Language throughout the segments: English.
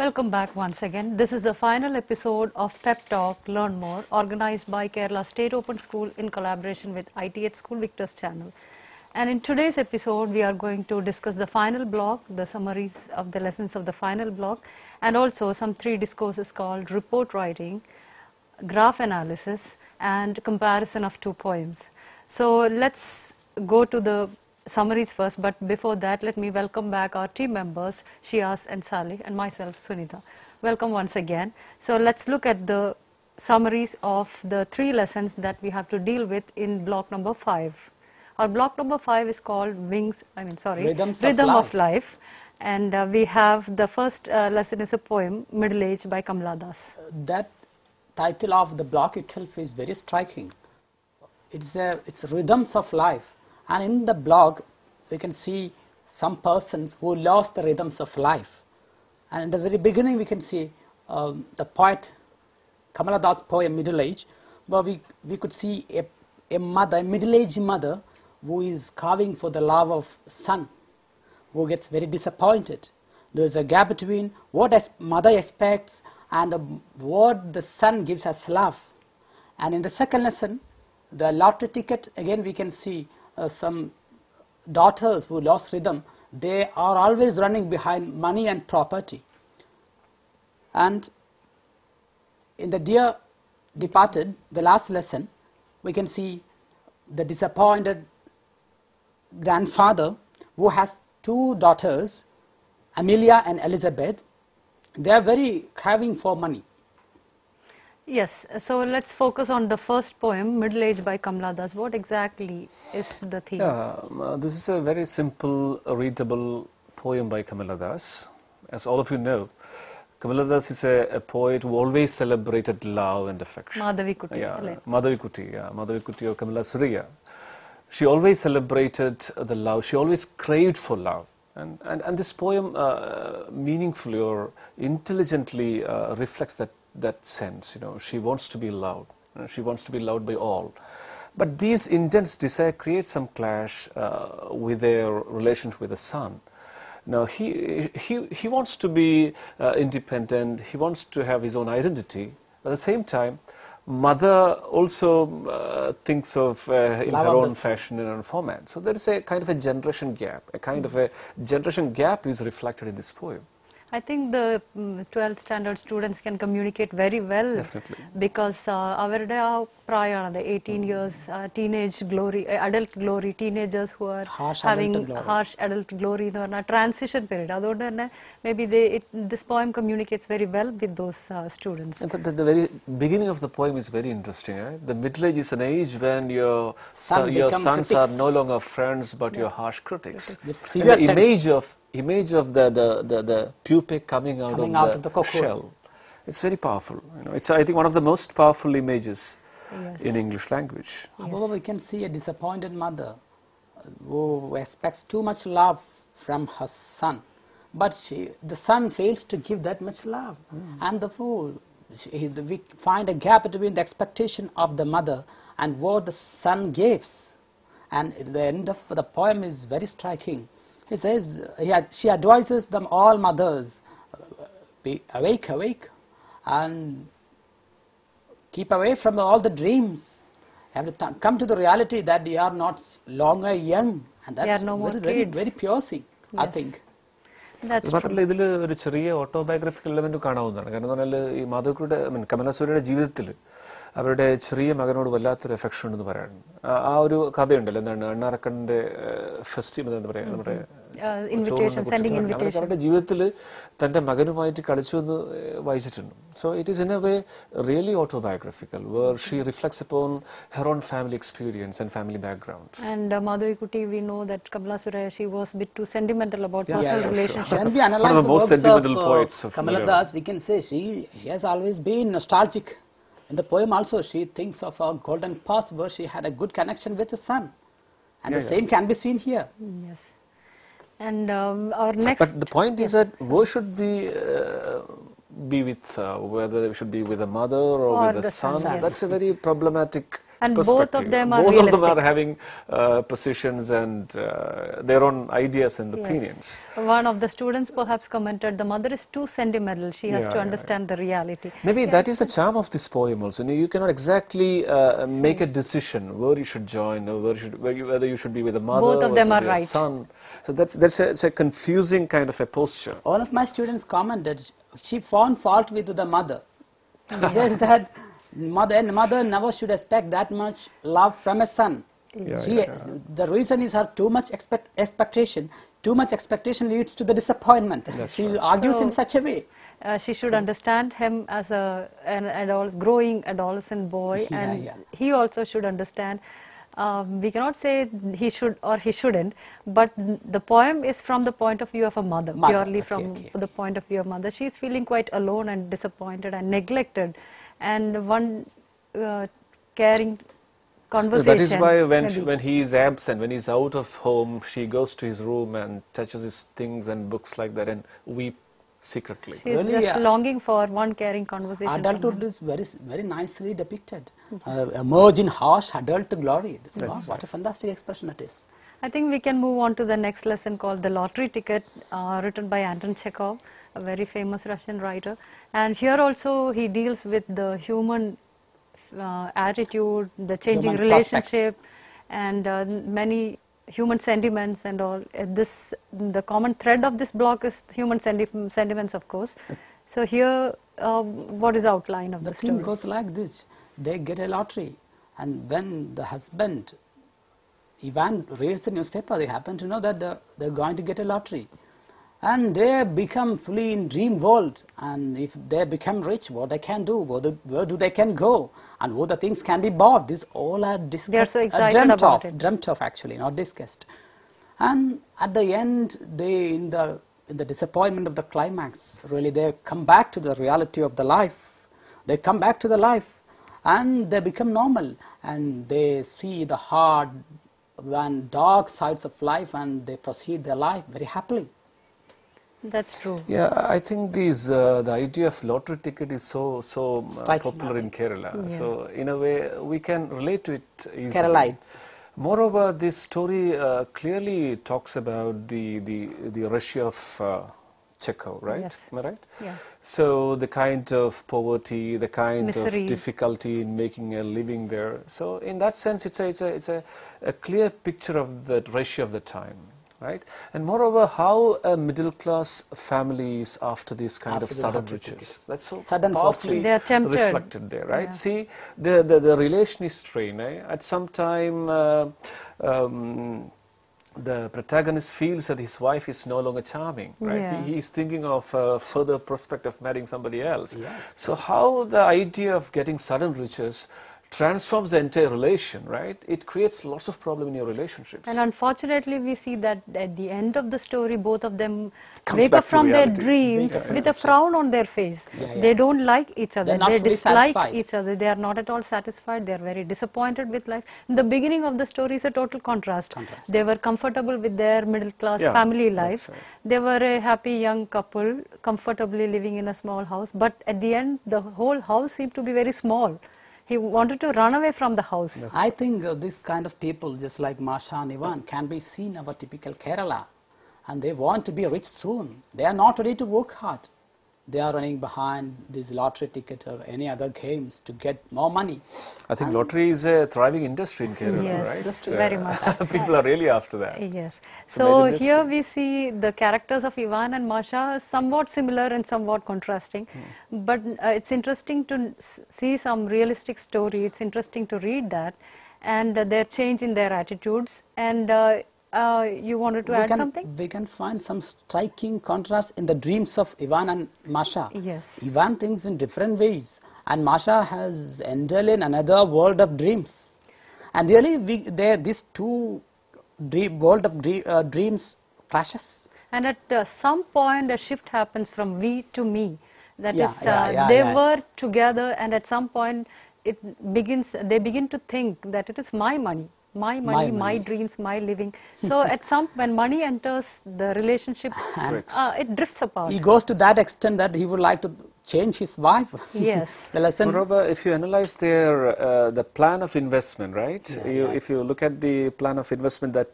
Welcome back once again. This is the final episode of PEP Talk, Learn More, organized by Kerala State Open School in collaboration with ITH School Victor's channel. And in today's episode, we are going to discuss the final block, the summaries of the lessons of the final block, and also some 3 discourses called report writing, graph analysis, and comparison of 2 poems. So let's go to the summaries first, but before that, let me welcome back our team members, Shiaz and Salih, and myself, Sunita. Welcome once again. So let's look at the summaries of the 3 lessons that we have to deal with in block number 5. Our block number 5 is called Rhythm of Life. And we have the first lesson is a poem, Middle Age by Kamala Das. That title of the block itself is very striking. It's Rhythms of Life. And in the blog, we can see some persons who lost the rhythms of life. And in the very beginning, we can see the poet Kamala Das' poem Middle Age, where we could see a mother, a middle-aged mother, who is carving for the love of son, who gets very disappointed. There's a gap between what a mother expects and what the son gives as love. And in the second lesson, the lottery ticket, again we can see some daughters who lost rhythm. They are always running behind money and property. And in the Dear Departed, the last lesson, we can see the disappointed grandfather who has 2 daughters, Amelia and Elizabeth. They are very craving for money. Yes, so let's focus on the first poem, Middle Age by Kamala Das. What exactly is the theme? This is a very simple, readable poem by Kamala Das. As all of you know, Kamala Das is a poet who always celebrated love and affection. Madhavi Kuti or Kamala Surya. She always celebrated the love, she always craved for love. And this poem meaningfully or intelligently reflects that sense. She wants to be loved. She wants to be loved by all. But these intense desire create some clash with their relationship with the son. Now he wants to be independent. He wants to have his own identity. At the same time, mother also thinks of in her own fashion and her own format. So there is a kind of a generation gap. A kind of a generation gap is reflected in this poem. I think the 12th standard students can communicate very well. Definitely. Because the 18 years, teenage glory, adult glory, teenagers who are having harsh adult glory, the transition period. Maybe this poem communicates very well with those students. And the very beginning of the poem is very interesting. Right? The middle age is an age when your sons are no longer friends but your harsh critics. The image of the pupae coming out of the shell. It's very powerful. It's, I think, one of the most powerful images in English language. However, we can see a disappointed mother who expects too much love from her son. But the son fails to give that much love. And therefore, we find a gap between the expectation of the mother and what the son gives. And the end of the poem is very striking. He says, she advises them all mothers, be awake, and keep away from all the dreams. You have to come to the reality that you are not longer young. And that's very piercing, I think. മാത്രമല്ല ഇതിൽ ഒരു ചെറിയ autobiographical element കാണാവുന്നതാണ്. കാരണം എന്ന് പറഞ്ഞാൽ ഈ മാധവിക്കുട്ടിയുടെ കമലാസുരയുടെ ജീവിതത്തിൽ അവരുടെ ചെറിയ മകനോട് വല്ലാത്തൊരു എഫെക്ഷൻ ഉണ്ടെന്ന് പറയാറുണ്ട്. ആ ഒരു കഥയുണ്ടല്ലോ, എന്താണ് അണ്ണാറക്കണ്ണന്റെ ഫെസ്റ്റിവൽ എന്താ പറയാ, നമ്മുടെ അവരുടെ ജീവിതത്തിൽ തന്റെ മകനുമായിട്ട് കളിച്ചു എന്ന് വായിച്ചിട്ടുണ്ട്. So it is in a way really autobiographical, where she reflects upon her own family experience and family background. And Madhavi, we know that Kamala Surya, she was a bit too sentimental about personal relationships. When we analyze the most sentimental poets of Kamala Das, we can say she has always been nostalgic. In the poem also, she thinks of a golden past where she had a good connection with her son. And the same can be seen here. Yes. And our next... But the point is that where should we be with, whether we should be with a mother or with a son? That's a very problematic And both perspective. of them are Both realistic. of them are having positions and their own ideas and Yes. opinions. One of the students perhaps commented, the mother is too sentimental, she has to understand the reality. Maybe that is the charm of this poem also. You cannot exactly make a decision where you should join, or whether you should be with a mother Both of or them are with a right. son. So it's a confusing kind of a posture. All of my students commented, she found fault with the mother. She says that mother never should expect that much love from a son. The reason is her too much expectation. Too much expectation leads to the disappointment. She argues in such a way. She should understand him as an growing adolescent boy, and he also should understand. We cannot say he should or he shouldn't, but the poem is from the point of view of a mother, purely from the point of view of mother. She is feeling quite alone and disappointed and neglected, and one caring conversation. That is why when he is absent, when he is out of home, she goes to his room and touches his things and books like that and weep secretly. She is just longing for one caring conversation. Adulthood is very nicely depicted. Emerge in harsh adult glory. What a fantastic expression it is. I think we can move on to the next lesson called The Lottery Ticket, written by Anton Chekhov, a very famous Russian writer. And here also he deals with the human attitude, the changing Human relationship, and many human sentiments and all. The common thread of this block is human sentiments, of course. So here, what is the outline of the story? The thing goes like this. They get a lottery, and when the husband, Ivan, reads the newspaper, they happen to know that they're going to get a lottery. And they become fully in dream world, and if they become rich, what they can do, where do they can go, and what the things can be bought. These all are discussed. They are so excited about it. Dreamt of actually, not discussed. And at the end, they in the disappointment of the climax, really they come back to the reality of the life. They come back to the life, and they become normal, and they see the hard and dark sides of life, and they proceed their life very happily. That's true. Yeah, I think the idea of lottery ticket is so popular in Kerala. Yeah. So in a way, we can relate to it easily. Keralites. Moreover, this story clearly talks about the Russia of Chekhov, right? Yes. Am I right? Yeah. So the kind of poverty, the kind Miseries. of difficulty in making a living there. So in that sense, it's a clear picture of the Russia of the time. Right? And moreover, how a middle-class family is after these kind of sudden riches. That's so powerfully reflected there, right? Yeah. See, the relation is strained. At some time, the protagonist feels that his wife is no longer charming, right? Yeah. He is thinking of a further prospect of marrying somebody else. Yes. So how the idea of getting sudden riches transforms the entire relation, right? It creates lots of problem in your relationships. And unfortunately, we see that at the end of the story, both of them wake up from their dreams with a frown on their face. They don't like each other. They dislike each other. They are not at all satisfied. They are very disappointed with life. In the beginning of the story is a total contrast. They were comfortable with their middle-class family life. They were a happy young couple, comfortably living in a small house. But at the end, the whole house seemed to be very small. He wanted to run away from the house. I think this kind of people, just like Masha and Ivan, can be seen our typical Kerala. And they want to be rich soon. They are not ready to work hard. They are running behind this lottery ticket or any other games to get more money. I think lottery is a thriving industry in Kerala, right? Yes, very much. People are really after that. Yes. So here we see the characters of Ivan and Masha somewhat similar and somewhat contrasting. But it's interesting to see some realistic story. It's interesting to read that and their change in their attitudes. And you wanted to add something? We can find some striking contrast in the dreams of Ivan and Masha. Yes. Ivan thinks in different ways, and Masha has entered in another world of dreams. And really, these two world of dreams clashes. And at some point, a shift happens from we to me. That is, they were together, and at some point, they begin to think that it is my money. My money, my dreams, my living. So when money enters the relationship, it drifts apart. He goes to that extent that he would like to change his wife. Yes. The lesson. Moreover, if you analyze their the plan of investment, right? If you look at the plan of investment that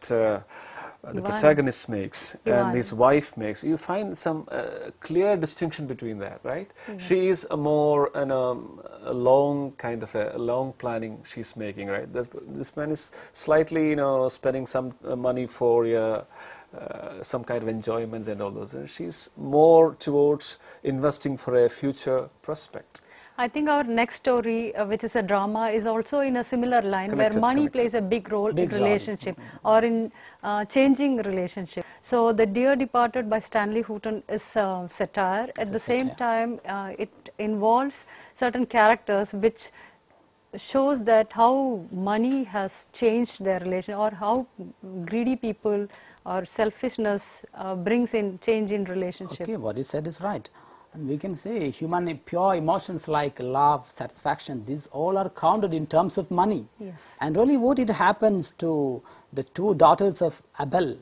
the protagonist makes and his wife makes, you find some clear distinction between that, right? Yes. She is a more a long kind of a long planning she's making, right? This man is slightly, spending some money for some kind of enjoyments and all those. And she's more towards investing for a future prospect. I think our next story, which is a drama, is also in a similar line where money plays a big role in relationship or in changing relationship. So The Dear Departed by Stanley Houghton is satire. At the same time, it involves certain characters which shows that how money has changed their relation, or how greedy people or selfishness brings in change in relationship. Okay, what you said is right. And we can say human pure emotions like love, satisfaction, these all are counted in terms of money. Yes. And really what it happens to the two daughters of Abel,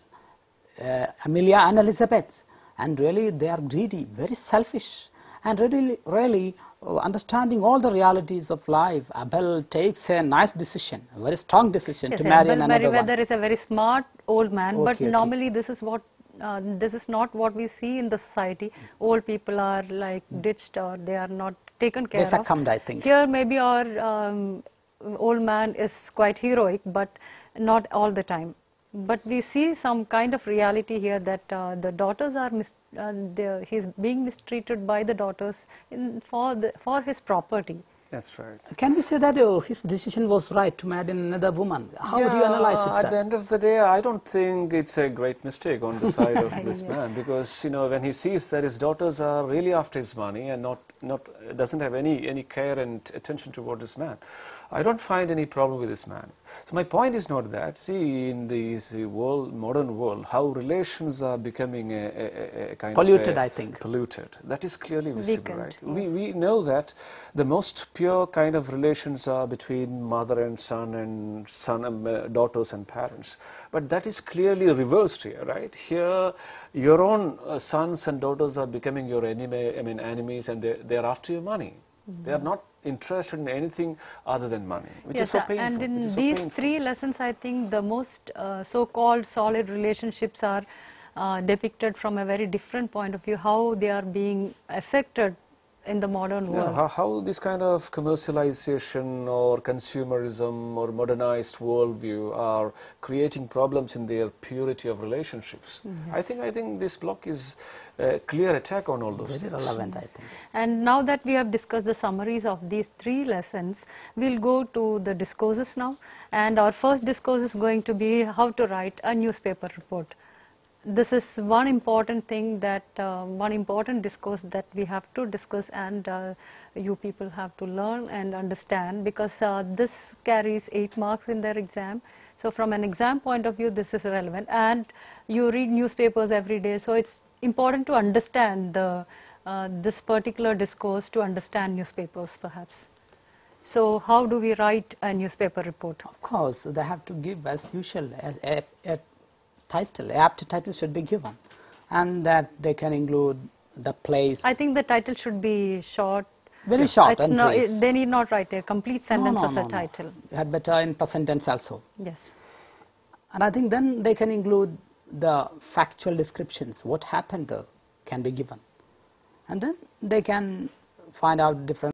Amelia and Elizabeth, and really they are greedy, very selfish, and really understanding all the realities of life. Abel takes a nice decision, a very strong decision to marry another one. Meriwether is a very smart old man, but normally this is what this is not what we see in the society. Old people are like ditched, or they are not taken care of. They succumbed, I think. Here maybe our old man is quite heroic, but not all the time. But we see some kind of reality here that the daughters are he's being mistreated by the daughters for his property. That's right. Can we say that his decision was right to marry another woman? How would you analyze it, sir? At the end of the day, I don't think it's a great mistake on the side of this man, because when he sees that his daughters are really after his money and doesn't have any care and attention toward this man, I don't find any problem with this man. So my point is not that. See, in this modern world, how relations are becoming a kind polluted, of I think. Polluted. That is clearly visible, right? Yes. We know that the most pure kind of relations are between mother and son and daughters and parents. But that is clearly reversed here, right? Here, your own sons and daughters are becoming your enemies, and they're after your money. They are not interested in anything other than money, which is so painful. And in these three lessons, I think the most so-called solid relationships are depicted from a very different point of view, how they are being affected in the modern world. How this kind of commercialization or consumerism or modernized worldview are creating problems in their purity of relationships. Yes. I think this block is a clear attack on all those things. Very relevant, I think. And now that we have discussed the summaries of these three lessons, we'll go to the discourses now. And our first discourse is going to be how to write a newspaper report. This is one important thing that, one important discourse that we have to discuss, and you people have to learn and understand, because this carries 8 marks in their exam. So from an exam point of view, this is relevant, and you read newspapers every day, so it's important to understand this particular discourse, to understand newspapers perhaps. So how do we write a newspaper report? Of course, they have to give, as usual, as a title, apt title should be given, and that they can include the place. I think the title should be short. Very short and brief. They need not write a complete sentence as a title. You had better in present tense also. Yes. And I think then they can include the factual descriptions, what happened there can be given. And then they can find out different